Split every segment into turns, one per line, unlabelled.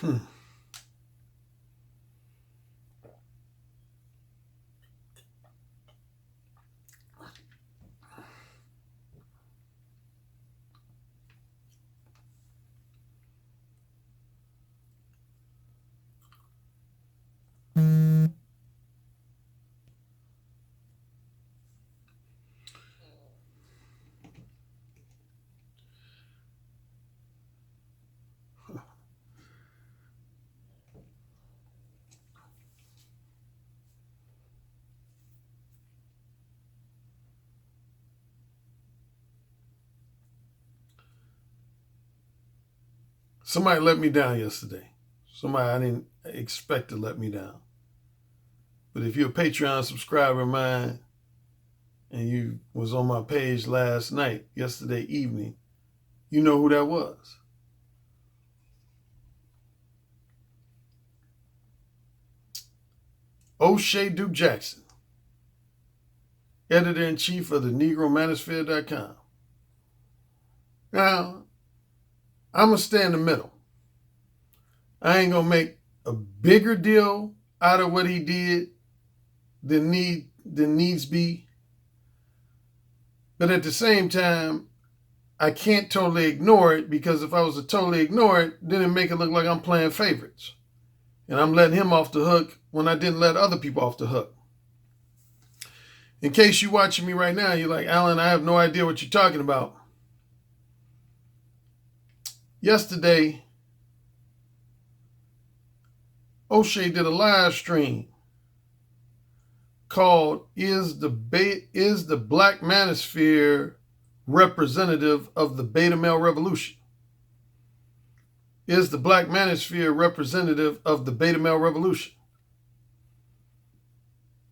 Hmm. Somebody let me down yesterday. Somebody I didn't expect to let me down. But if you're a Patreon subscriber of mine and you was on my page yesterday evening, you know who that was. Oshay Duke Jackson, editor-in-chief of the NegroManosphere.com. Now, I'm going to stay in the middle. I ain't going to make a bigger deal out of what he did than needs be. But at the same time, I can't totally ignore it, because if I was to totally ignore it, then it'd make it look like I'm playing favorites. And I'm letting him off the hook when I didn't let other people off the hook. In case you're watching me right now, you're like, Alan, I have no idea what you're talking about. Yesterday, Oshay did a live stream called Is the Black Manosphere Representative of the Beta Male Revolution? Is the Black Manosphere representative of the Beta Male Revolution?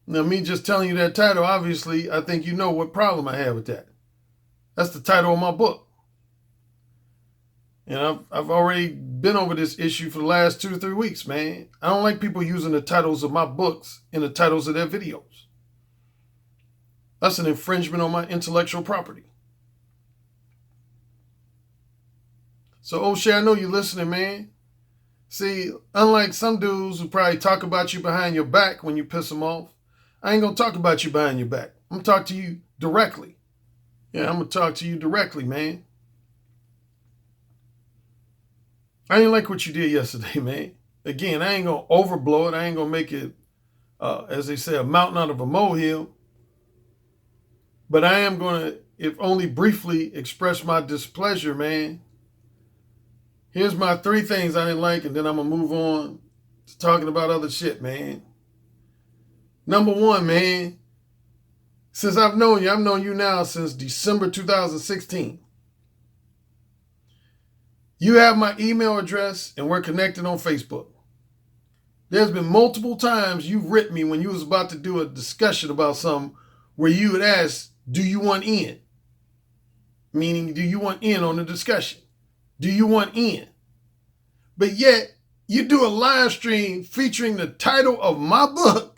Now, me just telling you that title, obviously, I think you know what problem I have with that. That's the title of my book. And I've already been over this issue for the last 2 to 3 weeks, man. I don't like people using the titles of my books in the titles of their videos. That's an infringement on my intellectual property. So, Oshay, I know you're listening, man. See, unlike some dudes who probably talk about you behind your back when you piss them off, I ain't going to talk about you behind your back. I'm going to talk to you directly. Yeah, I'm going to talk to you directly, man. I didn't like what you did yesterday, man. Again, I ain't going to overblow it. I ain't going to make it, as they say, a mountain out of a molehill. But I am going to, if only briefly, express my displeasure, man. Here's my 3 things I didn't like, and then I'm going to move on to talking about other shit, man. Number 1, man, since I've known you now since December 2016. You have my email address, and we're connected on Facebook. There's been multiple times you've written me when you was about to do a discussion about something where you would ask, do you want in? Meaning, do you want in on the discussion? Do you want in? But yet, you do a live stream featuring the title of my book,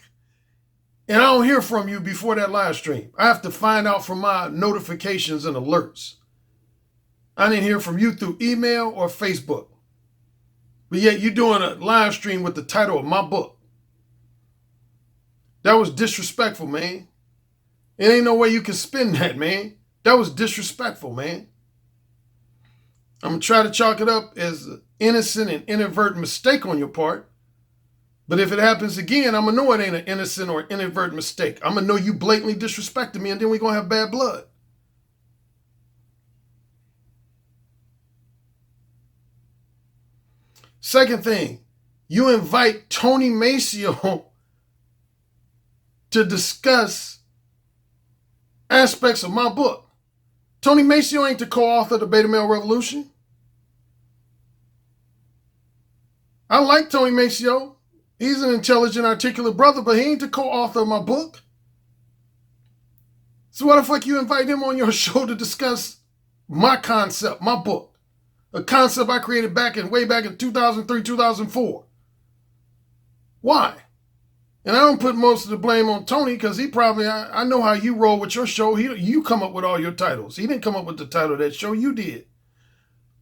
and I don't hear from you before that live stream. I have to find out from my notifications and alerts. I didn't hear from you through email or Facebook. But yet you're doing a live stream with the title of my book. That was disrespectful, man. It ain't no way you can spin that, man. That was disrespectful, man. I'm going to try to chalk it up as an innocent and inadvertent mistake on your part. But if it happens again, I'm going to know it ain't an innocent or inadvertent mistake. I'm going to know you blatantly disrespected me, and then we're going to have bad blood. Second thing, you invite Tony Maceo to discuss aspects of my book. Tony Maceo ain't the co-author of the Beta Male Revolution. I like Tony Maceo. He's an intelligent, articulate brother, but he ain't the co-author of my book. So why the fuck you invite him on your show to discuss my concept, my book? A concept I created way back in 2003, 2004. Why? And I don't put most of the blame on Tony, because he probably, I know how you roll with your show. You come up with all your titles. He didn't come up with the title of that show. You did.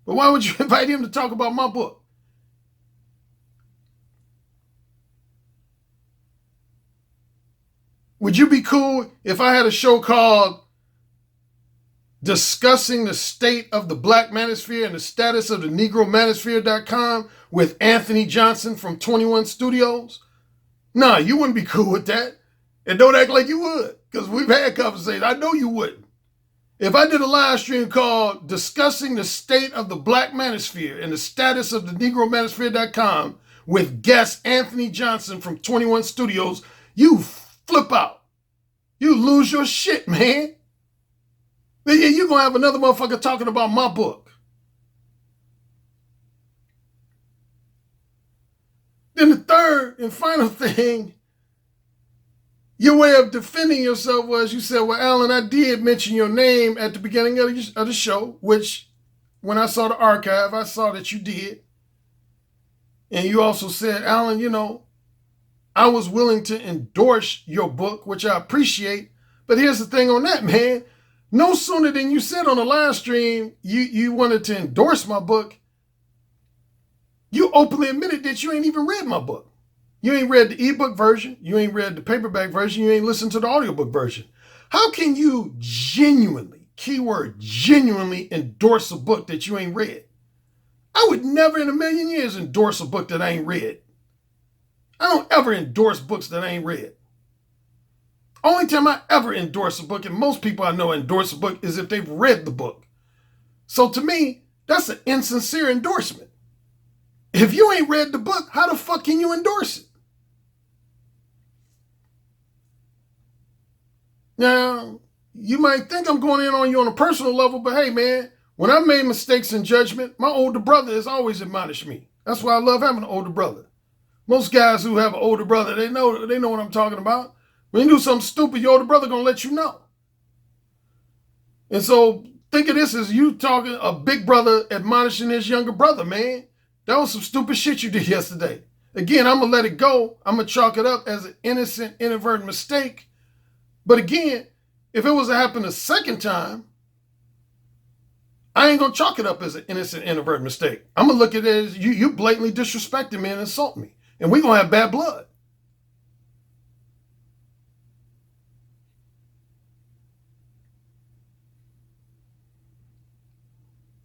But why would you invite him to talk about my book? Would you be cool if I had a show called Discussing the State of the Black Manosphere and the Status of the Negro Manosphere.com with Anthony Johnson from 21 Studios? Nah, you wouldn't be cool with that. And don't act like you would, because we've had conversations. I know you wouldn't. If I did a live stream called Discussing the State of the Black Manosphere and the Status of the Negro Manosphere.com with guest Anthony Johnson from 21 Studios, you flip out. You lose your shit, man. You're going to have another motherfucker talking about my book. Then the third and final thing, your way of defending yourself was you said, well, Alan, I did mention your name at the beginning of the show, which when I saw the archive, I saw that you did. And you also said, Alan, you know, I was willing to endorse your book, which I appreciate. But here's the thing on that, man. No sooner than you said on the live stream you wanted to endorse my book, you openly admitted that you ain't even read my book. You ain't read the ebook version. You ain't read the paperback version. You ain't listened to the audiobook version. How can you genuinely, keyword genuinely, endorse a book that you ain't read? I would never in a million years endorse a book that I ain't read. I don't ever endorse books that I ain't read. Only time I ever endorse a book, and most people I know endorse a book, is if they've read the book. So to me, that's an insincere endorsement. If you ain't read the book, how the fuck can you endorse it? Now, you might think I'm going in on you on a personal level, but hey, man, when I made mistakes in judgment, my older brother has always admonished me. That's why I love having an older brother. Most guys who have an older brother, they know what I'm talking about. When you do something stupid, your older brother gonna let you know. And so think of this as you talking a big brother admonishing his younger brother, man. That was some stupid shit you did yesterday. Again, I'm gonna let it go. I'm gonna chalk it up as an innocent, inadvertent mistake. But again, if it was to happen a second time, I ain't gonna chalk it up as an innocent, inadvertent mistake. I'm gonna look at it as you blatantly disrespected me and insulted me. And we're gonna have bad blood.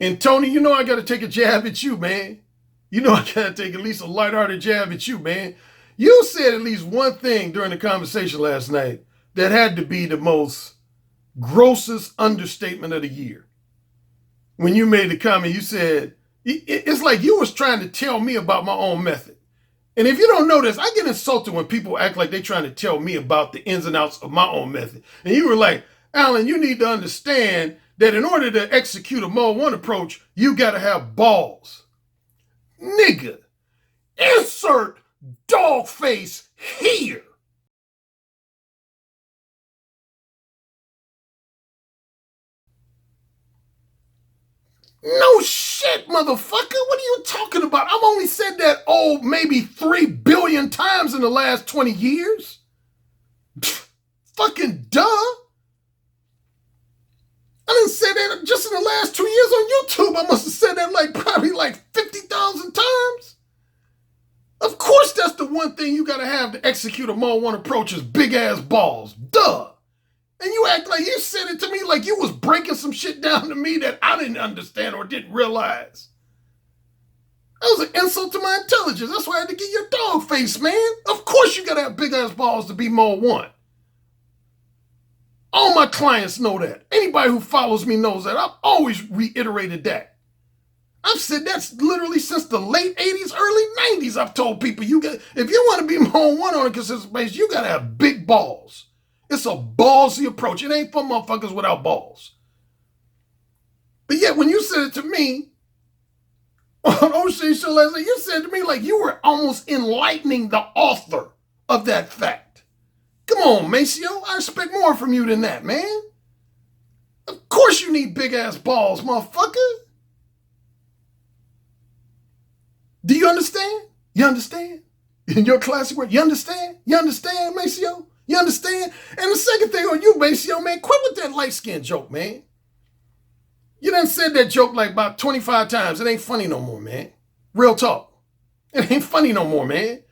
And Tony, you know I gotta take a jab at you, man. You know I gotta take at least a lighthearted jab at you, man. You said at least one thing during the conversation last night that had to be the most grossest understatement of the year. When you made the comment, you said, it's like you was trying to tell me about my own method. And if you don't know this, I get insulted when people act like they're trying to tell me about the ins and outs of my own method. And you were like, Alan, you need to understand that in order to execute a Mode 1 approach, you got to have balls. Nigga, insert dog face here. No shit, motherfucker. What are you talking about? I've only said that, maybe 3 billion times in the last 20 years. Fucking duh. I didn't say that just in the last 2 years on YouTube. I must have said that probably 50,000 times. Of course, that's the one thing you got to have to execute a Mode 1 approach is big ass balls. Duh. And you act like you said it to me like you was breaking some shit down to me that I didn't understand or didn't realize. That was an insult to my intelligence. That's why I had to get your dog face, man. Of course you gotta have big ass balls to be Mode 1. All my clients know that. Anybody who follows me knows that. I've always reiterated that. I've said that's literally since the late 80s, early 90s. I've told people if you want to be Mode 1 on a consistent basis, you gotta have big balls. It's a ballsy approach. It ain't for motherfuckers without balls. But yet, when you said it to me, on Oshay show last night, you said to me like you were almost enlightening the author of that fact. Come on, Maceo. I expect more from you than that, man. Of course you need big-ass balls, motherfucker. Do you understand? You understand? In your classic word, you understand? You understand, Maceo? You understand? And the second thing on you, Maceo, man, quit with that light-skin joke, man. You done said that joke about 25 times. It ain't funny no more, man. Real talk. It ain't funny no more, man.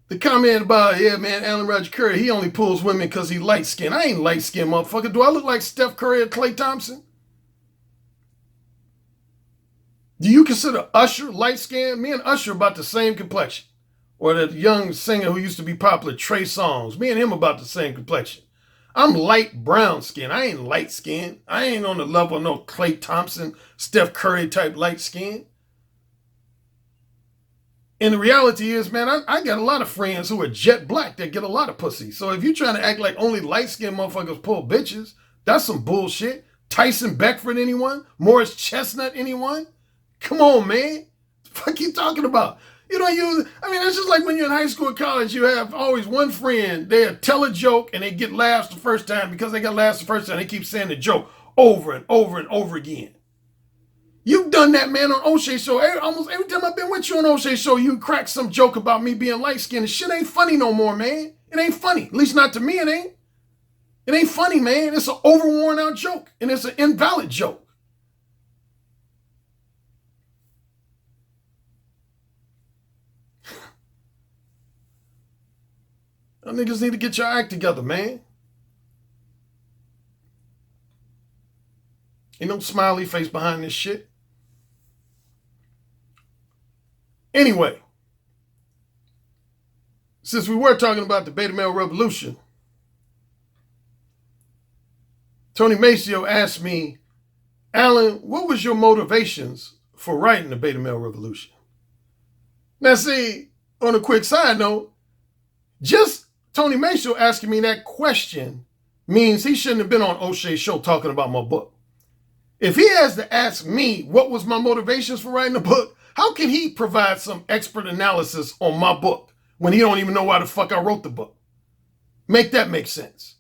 The comment about, yeah, man, Alan Roger Currie, he only pulls women because he light-skinned. I ain't light-skinned, motherfucker. Do I look like Steph Curry or Klay Thompson? Do you consider Usher light-skinned? Me and Usher about the same complexion. Or that young singer who used to be popular, Trey Songz. Me and him about the same complexion. I'm light brown skin. I ain't light skin. I ain't on the level of no Klay Thompson, Steph Curry type light skin. And the reality is, man, I got a lot of friends who are jet black that get a lot of pussy. So if you're trying to act like only light-skinned motherfuckers pull bitches, that's some bullshit. Tyson Beckford, anyone? Morris Chestnut, anyone? Come on, man. What the fuck you talking about? You don't use, I mean, it's just like when you're in high school or college, you have always one friend, they'll tell a joke and they get laughs the first time. Because they got laughs the first time, they keep saying the joke over and over and over again. You've done that, man, on Oshay show. Almost every time I've been with you on Oshay show, you crack some joke about me being light-skinned. Shit ain't funny no more, man. It ain't funny. At least not to me, it ain't. It ain't funny, man. It's an overworn out joke. And it's an invalid joke. Y'all niggas need to get your act together, man. Ain't no smiley face behind this shit. Anyway, since we were talking about the beta male revolution, Tony Maceo asked me, Alan, what was your motivations for writing the beta male revolution? Now, see, on a quick side note, just Tony Maceo asking me that question means he shouldn't have been on Oshay's show talking about my book. If he has to ask me what was my motivations for writing the book, how can he provide some expert analysis on my book when he don't even know why the fuck I wrote the book? Make that make sense.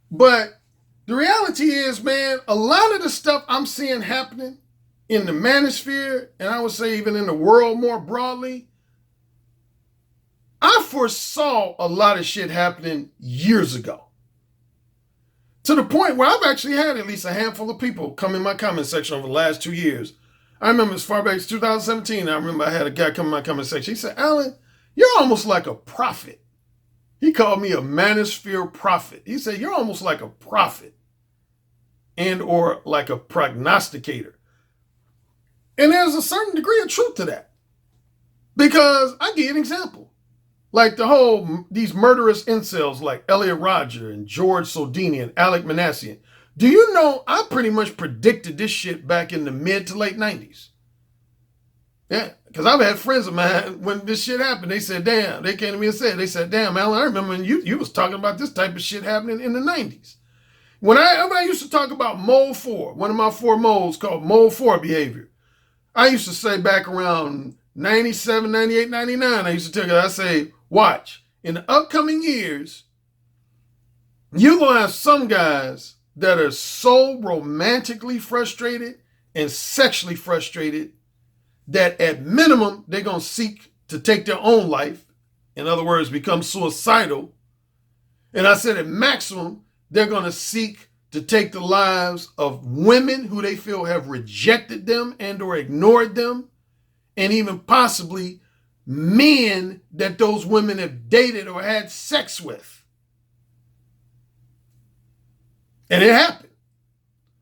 But the reality is, man, a lot of the stuff I'm seeing happening in the manosphere, and I would say even in the world more broadly, I foresaw a lot of shit happening years ago. To the point where I've actually had at least a handful of people come in my comment section over the last 2 years. I remember as far back as 2017, I remember I had a guy come in my comment section. He said, Alan, you're almost like a prophet. He called me a manosphere prophet. He said, you're almost like a prophet and or like a prognosticator. And there's a certain degree of truth to that. Because I give you an example. Like these murderous incels like Elliot Rodger and George Soldini and Alec Manassian. Do you know I pretty much predicted this shit back in the mid to late 90s? Yeah, because I've had friends of mine, when this shit happened, they said, damn, they came to me and said, damn, Alan, I remember when you was talking about this type of shit happening in the 90s. When I used to talk about Mode 4, one of my 4 modes called Mode 4 behavior, I used to say back around 97, 98, 99, I used to tell you, I say, watch, in the upcoming years, you're going to have some guys that are so romantically frustrated and sexually frustrated that at minimum, they're going to seek to take their own life. In other words, become suicidal. And I said at maximum, they're going to seek to take the lives of women who they feel have rejected them and or ignored them. And even possibly men that those women have dated or had sex with. And it happened.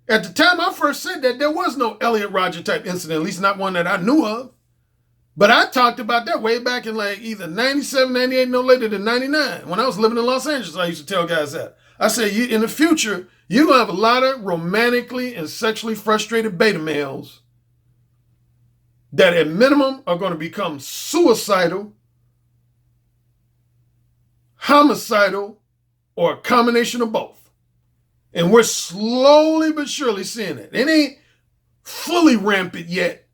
At the time I first said that, there was no Elliot Rodger type incident, at least not one that I knew of. But I talked about that way back in like either 97, 98, no later than 99. When I was living in Los Angeles, I used to tell guys that. I said, in the future, you're going to have a lot of romantically and sexually frustrated beta males that at minimum are going to become suicidal, homicidal, or a combination of both. And we're slowly but surely seeing it. It ain't fully rampant yet,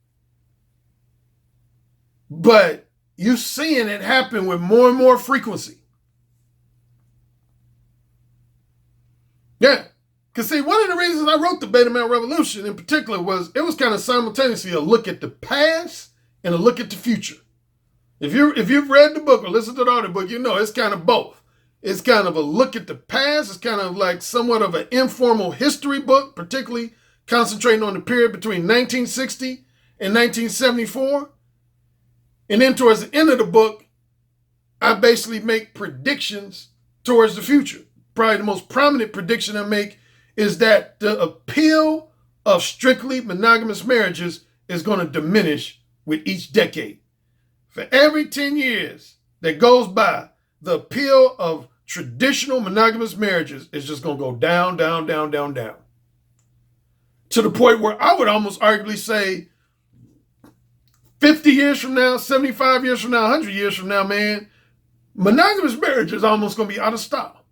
but you're seeing it happen with more and more frequency. Yeah. Because see, one of the reasons I wrote the Beta Male Revolution in particular was it was kind of simultaneously a look at the past and a look at the future. If you've read the book or listened to the audiobook, you know it's kind of both. It's kind of a look at the past. It's kind of like somewhat of an informal history book, particularly concentrating on the period between 1960 in 1974. And then towards the end of the book, I basically make predictions towards the future. Probably the most prominent prediction I make is that the appeal of strictly monogamous marriages is going to diminish with each decade. For every 10 years that goes by, the appeal of traditional monogamous marriages is just going to go down, down, down, down, down. To the point where I would almost arguably say 50 years from now, 75 years from now, 100 years from now, man, monogamous marriage is almost going to be out of style.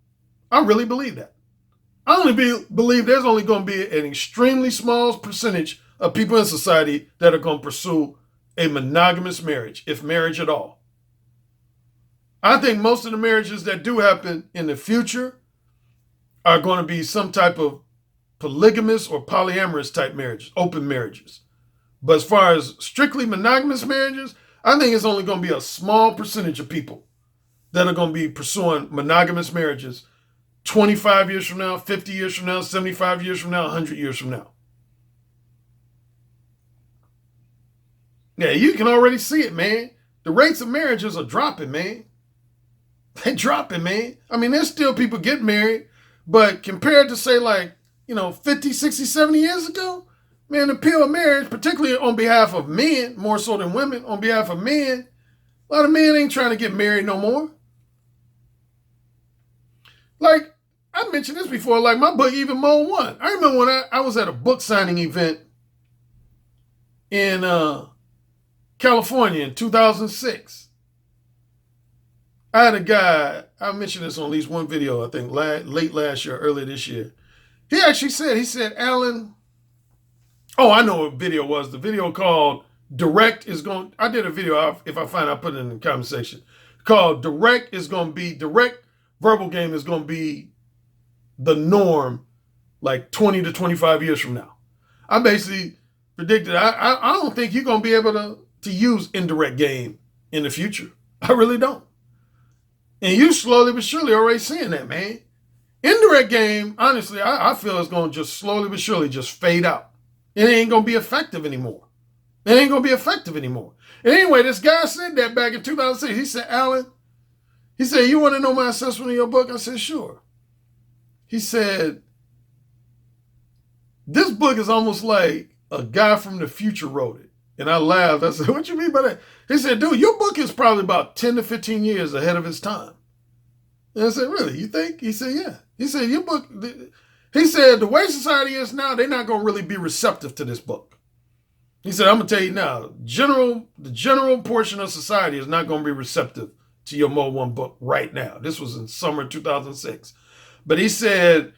I really believe that. I only believe there's only going to be an extremely small percentage of people in society that are going to pursue a monogamous marriage, if marriage at all. I think most of the marriages that do happen in the future are going to be some type of polygamous or polyamorous type marriages, open marriages. But as far as strictly monogamous marriages, I think it's only going to be a small percentage of people that are going to be pursuing monogamous marriages 25 years from now, 50 years from now, 75 years from now, 100 years from now. Yeah, you can already see it, man. The rates of marriages are dropping, man. They're dropping, man. I mean, there's still people getting married, but compared to, say, 50, 60, 70 years ago, man, the appeal of marriage, particularly on behalf of men, more so than women, on behalf of men, a lot of men ain't trying to get married no more. Like, I mentioned this before, like my book, Even Mode 1. I remember when I was at a book signing event in California in 2006. I had a guy, I mentioned this on at least one video, I think late last year, early this year. He actually said, Alan, I know what video was. The video called I did a video, if I find it, I'll put it in the comment section, called direct verbal game is going to be the norm like 20 to 25 years from now. I basically predicted, I don't think you're going to be able to use indirect game in the future. I really don't. And you slowly but surely already seeing that, man. Indirect game, honestly, I feel it's going to just slowly but surely just fade out. It ain't going to be effective anymore. And anyway, this guy said that back in 2006. He said, Alan, you want to know my assessment of your book? I said, sure. He said, this book is almost like a guy from the future wrote it. And I laughed. I said, what you mean by that? He said, dude, your book is probably about 10 to 15 years ahead of its time. And I said, really? You think? He said, yeah. He said, your book, he said, the way society is now, they're not going to really be receptive to this book. He said, I'm going to tell you now, the general portion of society is not going to be receptive to your Mode 1 book right now. This was in summer 2006. But he said,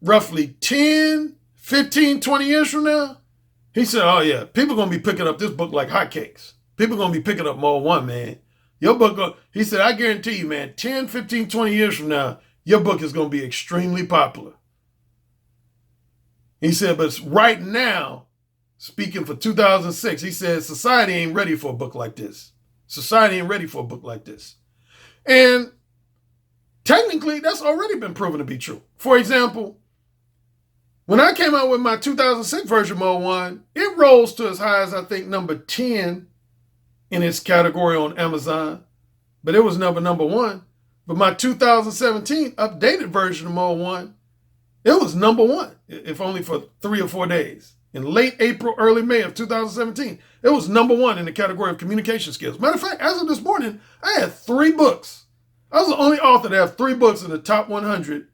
roughly 10, 15, 20 years from now, he said, oh yeah, people are going to be picking up this book like hotcakes. People are going to be picking up Mode 1, man. Your book, he said, I guarantee you, man, 10, 15, 20 years from now, your book is going to be extremely popular. He said, but right now, speaking for 2006, he said, society ain't ready for a book like this. And technically, that's already been proven to be true. For example, when I came out with my 2006 version of Mode 1, it rose to as high as, I think, number 10 in its category on Amazon, but it was never number 1. But my 2017 updated version of Mode 1, it was number 1, if only for 3 or 4 days. In late April, early May of 2017, it was number 1 in the category of communication skills. Matter of fact, as of this morning, I had 3 books. I was the only author to have 3 books in the top 100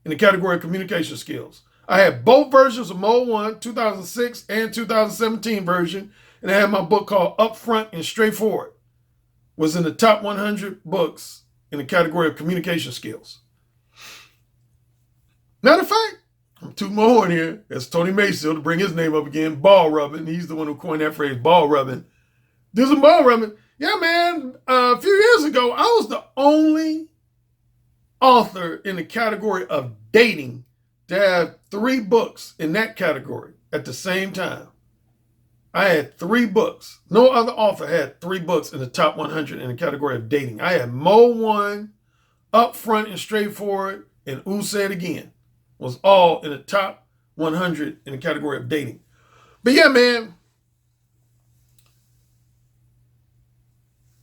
in the category of communication skills. I had both versions of Mode 1, 2006 and 2017 version, and I had my book called Upfront and Straightforward, was in the top 100 books in the category of communication skills. Matter of fact, I'm tooting my horn here. That's Tony Mason, to bring his name up again, ball rubbing. He's the one who coined that phrase, ball rubbing. Do some ball rubbing. Yeah, man, a few years ago, I was the only author in the category of dating to have 3 books in that category at the same time. I had 3 books. No other author had 3 books in the top 100 in the category of dating. I had Mode 1, Upfront and Straightforward, and Ooh Say It Again was all in the top 100 in the category of dating. But yeah, man,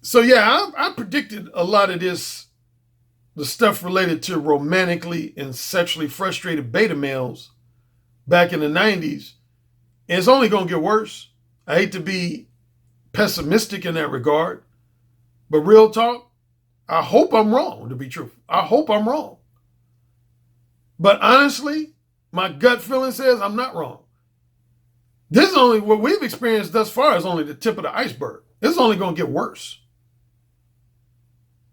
So yeah, I predicted a lot of this, the stuff related to romantically and sexually frustrated beta males back in the 90s. And it's only going to get worse. I hate to be pessimistic in that regard, but real talk, I hope I'm wrong, to be truthful. I hope I'm wrong. But honestly, my gut feeling says I'm not wrong. This is only what we've experienced thus far is only the tip of the iceberg. This is only going to get worse.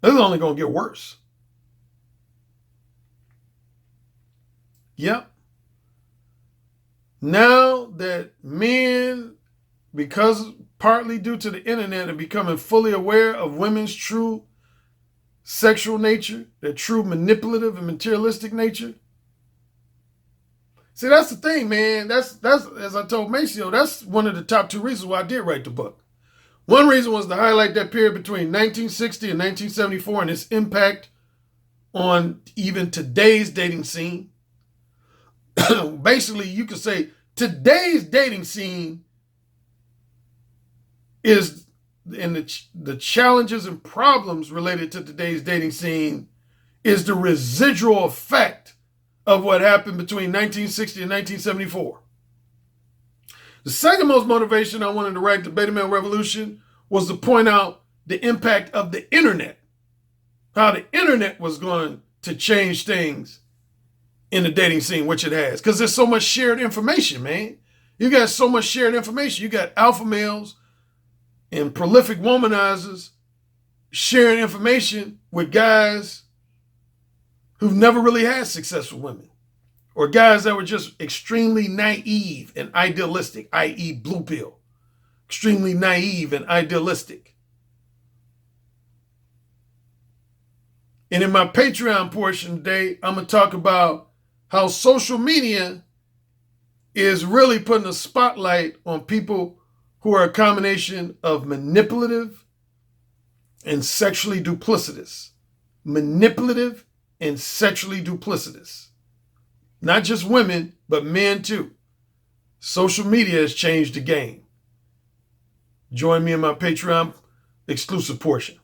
This is only going to get worse. Yep. Now that men, because partly due to the internet, are becoming fully aware of women's true sexual nature, their true manipulative and materialistic nature. See, that's the thing, man. That's as I told Maceo, that's one of the top 2 reasons why I did write the book. One reason was to highlight that period between 1960 and 1974 and its impact on even today's dating scene. Basically, you could say today's dating scene is, and the challenges and problems related to today's dating scene is the residual effect of what happened between 1960 and 1974. The second most motivation I wanted to write the Beta Male Revolution was to point out the impact of the internet, how the internet was going to change things in the dating scene, which it has. Because there's so much shared information, man. You got so much shared information. You got alpha males and prolific womanizers sharing information with guys who've never really had successful women, or guys that were just extremely naive and idealistic, i.e. blue pill, extremely naive and idealistic. And in my Patreon portion today, I'm going to talk about how social media is really putting a spotlight on people who are a combination of manipulative and sexually duplicitous. Manipulative and sexually duplicitous. Not just women, but men too. Social media has changed the game. Join me in my Patreon exclusive portion.